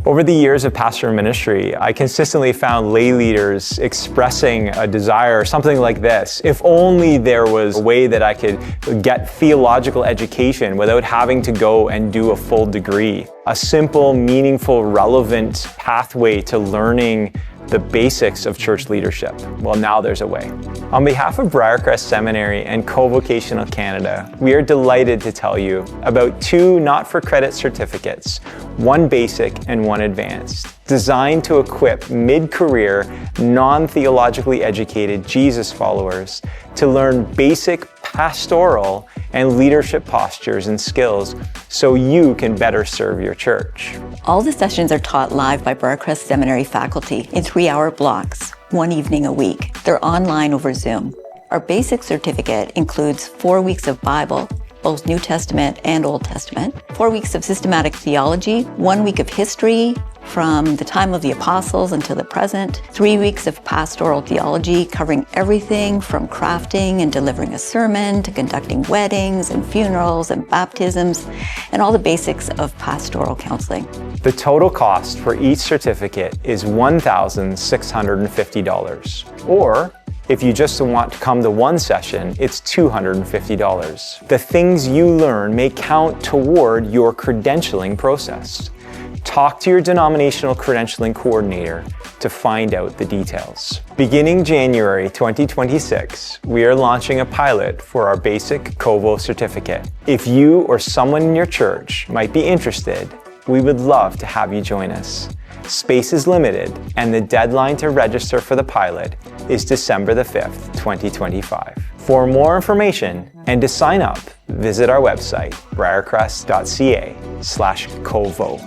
Over the years of pastoral ministry, I consistently found lay leaders expressing a desire, something like this: if only there was a way that I could get theological education without having to go and do a full degree. A simple, meaningful, relevant pathway to learning the basics of church leadership. Well, now there's a way. On behalf of Briercrest Seminary and Co-Vocational Canada, we are delighted to tell you about 2 not-for-credit certificates, one basic and one advanced, designed to equip mid-career, non-theologically educated Jesus followers to learn basic pastoral and leadership postures and skills so you can better serve your church. All the sessions are taught live by Briercrest Seminary faculty in 3-hour blocks, 1 evening a week. They're online over Zoom. Our basic certificate includes 4 weeks of Bible, both New Testament and Old Testament, 4 weeks of systematic theology, 1 week of history from the time of the apostles until the present, 3 weeks of pastoral theology covering everything from crafting and delivering a sermon to conducting weddings and funerals and baptisms and all the basics of pastoral counseling. The total cost for each certificate is $1,650, or if you just want to come to one session, it's $250. The things you learn may count toward your credentialing process. Talk to your denominational credentialing coordinator to find out the details. Beginning January 2026, we are launching a pilot for our Basic Co-Vocational Certificate. If you or someone in your church might be interested, we would love to have you join us. Space is limited, and the deadline to register for the pilot is December the 5th, 2025. For more information and to sign up, visit our website, briercrest.ca/covo.